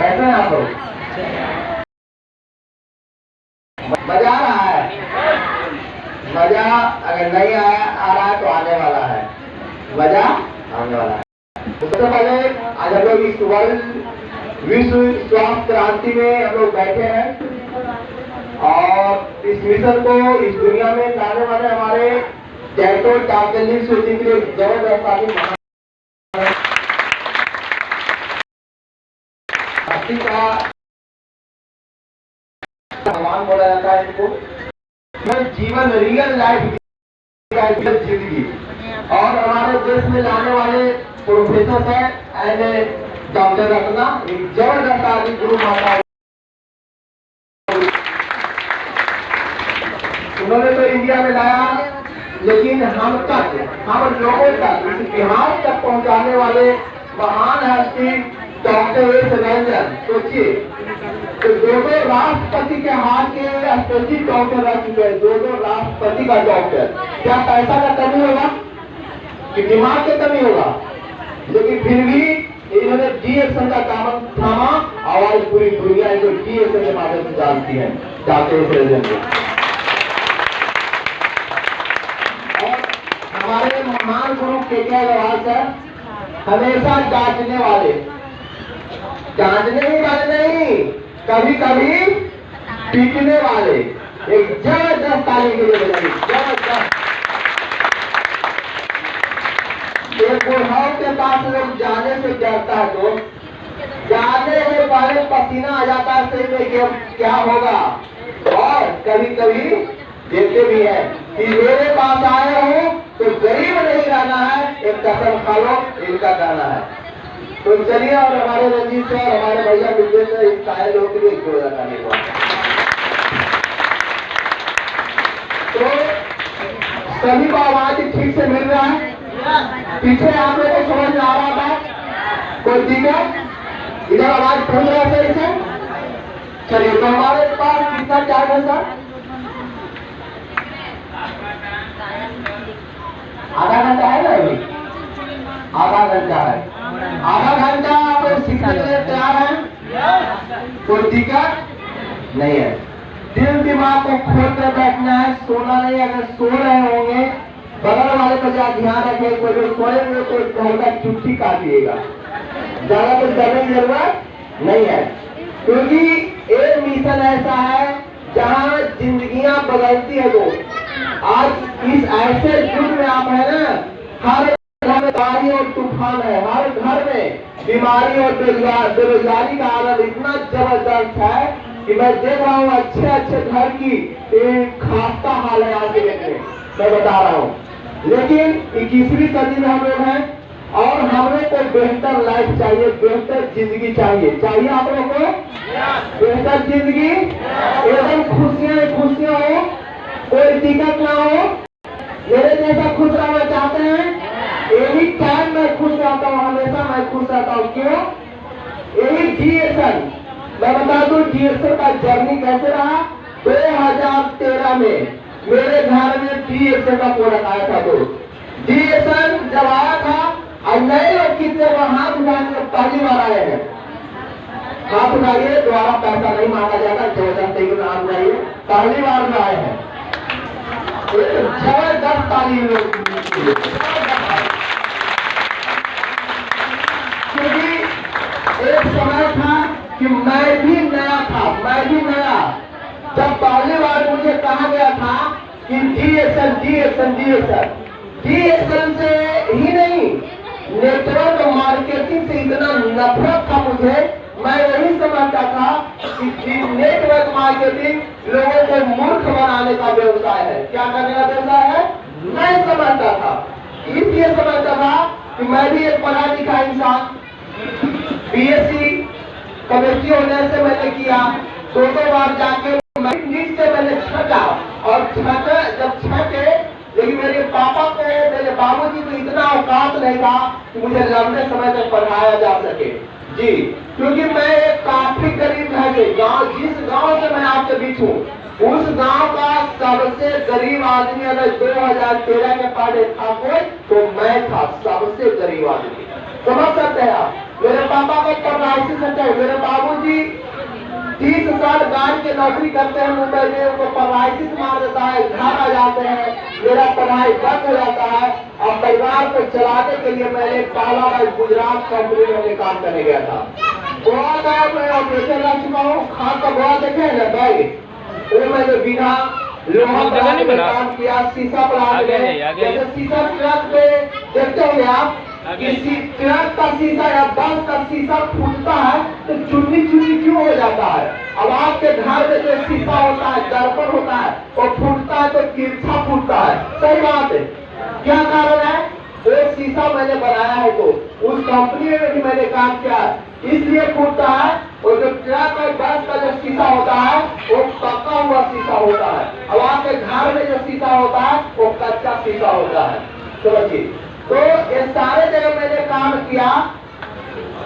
कैसे हैं आप लोग? मजा आ रहा है? मजा अगर नहीं आ रहा है तो आने वाला है, मजा आने वाला है। सबसे पहले आज हम लोग इस विश्व स्वास्थ्य क्रांति में हम लोग बैठे हैं और इस मिशन को इस दुनिया में लाने वाले हमारे जैतो टार्गेटिंग सोचने के लिए जबरदस्त आदमी का भगवान बोला जाता है इनको। जीवन रियल लाइफ जिंदगी और हमारे देश में लाने वाले प्रोफेसर है एंड डॉक्टर रत्ना, एक जबरदस्त आदमी गुरु माता। उन्होंने तो इंडिया में लाया, लेकिन हम लोगों तक बिहार तक पहुंचाने वाले महान हस्ती डॉक्टर एस रंजन। सोचिए, तो दो राष्ट्रपति के हाथ के स्पेशलिस्ट डॉक्टर रह चुके हैं, दो राष्ट्रपति का डॉक्टर। क्या पैसा का कमी होगा कि दिमाग की कमी होगा? लेकिन फिर भी इन्होंने डीएक्शन का काम थामा और आज पूरी दुनिया इनको डीएक्शन के माध्यम से जानती है, डॉक्टर एस रंजन। और हमारे महान गुरु के अग्रवाल सर हमेशा जांचने वाले नहीं, कभी कभी पीटने वाले। एक जबरदस्त तालीम के लिए बजाई, जबरदस्त। एक बुढ़ाओं के पास लोग जाने से डरता है, तो जाने के पहले पसीना आ जाता है सही में क्या होगा। और कभी कभी देते भी है कि मेरे पास आए हो तो गरीब नहीं रहना है, एक कसम खा लो, इनका कहना है। तो चलिए, और हमारे रंजीत सर, हमारे भैया विजय सर, इन सारे लोगों के लिए जोड़ा करने को। तो सभी को आवाज ठीक से मिल रहा है? पीछे आप लोगों को समझ में आ रहा था? कोई दिक्कत? इधर आवाज पहुंच रहा है सही से? चलिए, तो हमारे पास कितना टाइम है सर? आधा घंटा है ना? अभी आधा घंटा है। आधा घंटा आप सीखने के लिए तैयार हैं? कोई दिक्कत नहीं है। दिल दिमाग को खोल कर बैठना है, सोना नहीं। अगर सो रहे होंगे, बगल वाले पर ध्यान रखें, कोई लोग सोएंगे तो हल्का चुटकी काटिएगा, ज्यादा कुछ करने की जरूरत नहीं है। क्योंकि एक मिशन ऐसा है जहाँ जिंदगियां बदलती है। दोस्त, आज इस ऐसे युग में आप है ना, हर बीमारी और तूफान है, हर घर में बीमारी और बेरोजगारी का हालत इतना जबरदस्त है कि मैं देख रहा हूँ अच्छे घर की खास्ता हाल है आज के डेट में, मैं बता रहा हूँ। लेकिन 21वीं सदी में हम लोग हैं और हमें को बेहतर लाइफ चाहिए, बेहतर जिंदगी चाहिए आप लोगों को बेहतर जिंदगी, एकदम खुशियां हो, कोई दिक्कत ना हो। मेरे जैसा खुश रहना चाहते हैं? एनी टाइम मैं खुश रहता हूँ, हमेशा मैं खुश रहता हूँ। क्यों? यही डीएक्शन, मैं बता दूं डीएक्शन का जर्नी कैसे रहा। 2013 में मेरे घर में डीएक्शन का प्रोडक्ट आया था। तो डीएक्शन जब आया था और नए लोग कितने हाथ उठाने पहली बार आए हैं, हाथ उठाइए, द्वारा पैसा नहीं मांगा जाता, जबरदस्ती को हाथ उठाइए, पहली बार आए हैं। जबरदस्त तालीम लोग, क्योंकि एक समय था कि मैं भी नया। जब पहली बार मुझे कहा गया था कि डीएक्शन से ही नहीं, नेटवर्क मार्केटिंग से इतना नफरत था मुझे। मैं यही समझता था कि नेटवर्क मार्केटिंग लोगों को मूर्ख बनाने का व्यवसाय है। क्या करने का व्यवसाय है? मैं समझता था, इसलिए समझता था कि मैं भी एक पढ़ा लिखा इंसान, बीएससी केमिस्ट्री होने से मैंने किया, 2 बार जाके नीट से मैंने छटा और जब छटे, लेकिन मेरे पापा को, मेरे बाबूजी को इतना औकात नहीं था कि मुझे लंबे समय तक पढ़ाया जा सके जी। क्योंकि मैं एक काफी गरीब घर से गाँव, जिस गाँव से मैं आपके बीच हूँ, उस गांव का सबसे गरीब आदमी अगर 2013 के पहले था कोई, तो मैं था सबसे गरीब आदमी। समझ सकते हैं आप? मेरे पापा को पढ़ना पैरालिसिस में चाहिए। मेरे बाबूजी 30 साल गाड़ी की नौकरी करते हैं मुंबई में, उनको पैरालिसिस मार देता है, घर आ जाते हैं, मेरा पढ़ाई बंद हो जाता है। और परिवार को चलाने के लिए मैंने पहला बार गुजरात कंपनी में काम करने गया था। गोवा गया, मैं ऑपरेटर रह चुका हूँ। खान का गोवा देखे है ना बैग, वो मैंने बिना लोहा प्लांट में काम किया, शीशा प्लांट में। जैसे शीशा प्लांट पे देखते होंगे आप कि ट्रक का शीशा या बस का शीशा फूटता है तो चुन्नी चुन्नी क्यों हो जाता है? अब आपके घर में जो शीशा होता है, दर्पण होता है, वो फूटता है तो तिरछा फूटता है। सही बात है। क्या कारण है? वो शीशा मैंने बनाया है, तो उस कंपनी में भी मैंने काम किया है, इसलिए फूटता है। और जो ट्रक और बस का जो शीशा होता है वो पक्का हुआ शीशा होता है। अब आपके घर में जो शीशा होता है वो कच्चा शीशा होता है। समझिए, तो ये सारे जगह मैंने काम किया।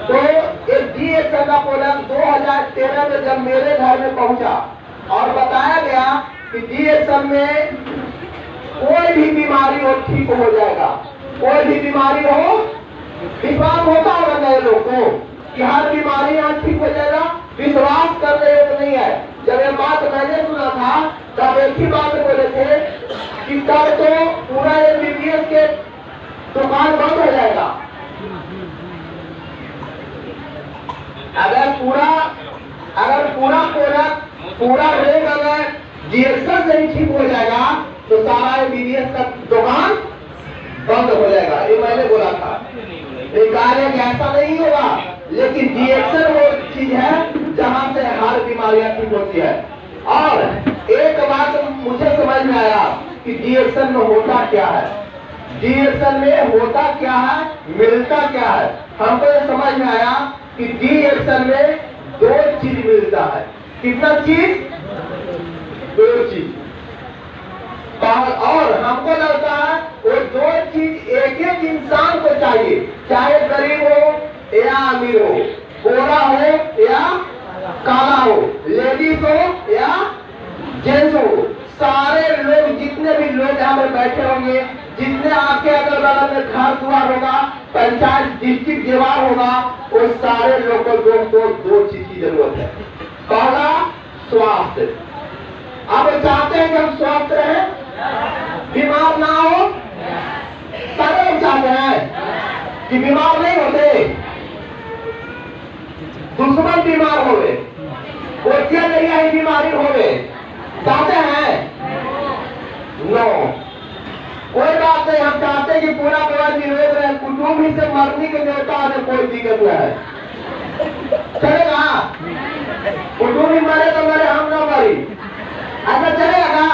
तो ये DXL का प्रोडक्ट 2013 में जब मेरे घर में पहुंचा और बताया गया कि DXL में कोई भी बीमारी हो ठीक हो जाएगा, कोई भी बीमारी हो, विश्वास होता होगा नए लोग को कि हर बीमारी यहाँ ठीक हो जाएगा। विश्वास कर रहे तो नहीं है। जब ये बात मैंने सुना था तब एक ही बात बोले थे कि कल तो पूरा MBBS के दुकान बंद हो जाएगा। अगर पूरा प्रोडक्ट पूरा रेट अगर DXL से ही ठीक हो जाएगा तो सारा MBBS का दुकान बंद हो जाएगा। ये मैंने बोला था। ऐसा नहीं होगा, लेकिन DXL वो चीज है जहां से हर बीमारियां ठीक होती है। और एक बात मुझे समझ में आया कि DXL में होता क्या है, DXL में होता क्या है, मिलता क्या है। हमको ये समझ में आया कि DXL में 2 चीज मिलता है। कितना चीज? 2 चीज। और हमको लगता है वो 2 चीज एक एक इंसान को चाहिए, चाहे गरीब हो या अमीर हो, गोरा हो या काला हो, लेडीज हो या जेंट्स हो, सारे लोग, जितने भी लोग यहाँ पे बैठे होंगे, जितने आपके अगल बगल में घर द्वार होगा, पंचायत डिस्ट्रिक्ट दीवार होगा, वो सारे लोग को 2 चीज की जरूरत है। पहला, स्वास्थ्य। आप चाहते हैं कि हम स्वस्थ रहें, बीमार ना हो? सारे चाहते हैं कि बीमार नहीं होते, दुश्मन बीमार हो गए, कोचिया नहीं आई बीमारी हो गए, चाहते हैं? नो, कोई बात नहीं। हम चाहते हैं कि पूरा निरोग रहे, कुटुंब ही से मरने के देवता है, कोई दिक्कत नहीं है। चलेगा? कुटुंब ही मरे तो मरे, हम ना मरी, ऐसा चलेगा?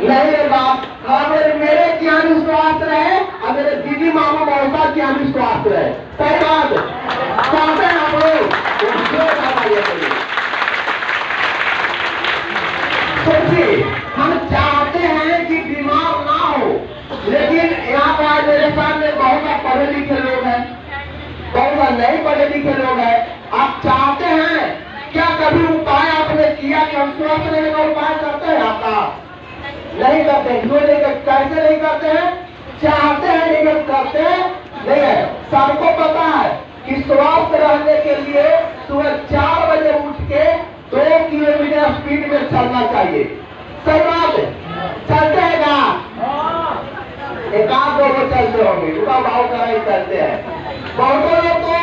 नहीं रे बाप, मेरे क्या विश्वास रहे और मेरे दीदी मामा मौसा क्या विश्वास रहे। सही बात चाहते हैं आप लोग? सोचिए, हम चाहते हैं कि बीमार ना हो, लेकिन यहाँ पर मेरे सामने बहुत पढ़े लिखे लोग हैं, बहुत नहीं पढ़े लिखे लोग हैं। आप चाहते हैं क्या कभी उपाय आपने किया कि हम स्वस्थ रहने का उपाय करते हैं? आपका नहीं करते। क्यों नहीं करते? कैसे नहीं करते हैं? चाहते हैं लेकिन करते नहीं है। सबको पता है कि स्वस्थ रहने के लिए सुबह 4 बजे उठ के 2 किलोमीटर स्पीड में चलना चाहिए। सही बात है? चलते हैं ना? एक आध 2 लोग चलते होंगे, उनका भाव करा ही चलते हैं। बहुत लोग तो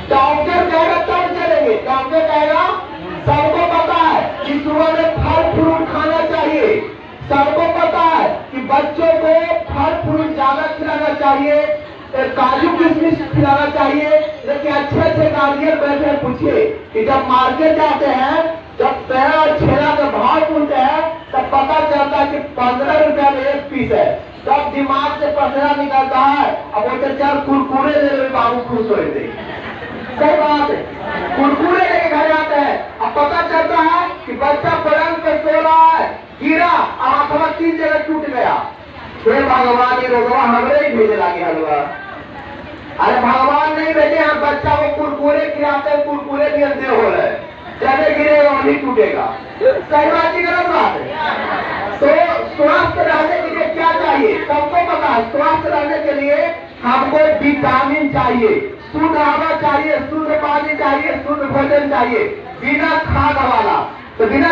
डॉक्टर कहेगा तब चलेंगे, डॉक्टर कहेगा। सबको पता है कि सुबह में फल फ्रूट खाना चाहिए, सबको पता है कि बच्चों को फल फ्रूट ज्यादा खिलाना चाहिए, काजू किशमिश खिलाना चाहिए। लेकिन अच्छे गार्जियन बैठे पूछिए कि जब मार्केट जाते हैं, जब पैरा और छेला का भाव पूछते हैं, तब पता चलता है कि 15 रुपया में 1 पीस है। तब दिमाग से पसरा निकलता है, अब वो चार कुरकुरे ले लो, बाबू खुश हो गए। सही बात है, कुरकुरे लेके घर जाते हैं, अब पता चलता है कि बच्चा पलंग पे सो रहा है, गिरा और हाथवा 3 जगह टूट गया। फिर भगवान ही रोगवा हमरे ही भेजे लगे हलवा। अरे भगवान नहीं भेजे, हम बच्चा को कुरकुरे खिलाते हैं, कुरकुरे भी अंधे हो रहे, चले गिरेगा और नहीं टूटेगा। सही बात की गलत बात है। तो स्वस्थ रहने के लिए क्या चाहिए? सबको पता है, स्वस्थ रहने के लिए हमको विटामिन चाहिए, शुद्ध हवा चाहिए, चाहिए, शुद्ध पानी चाहिए, शुद्ध भोजन चाहिए, बिना खाद वाला। तो बिना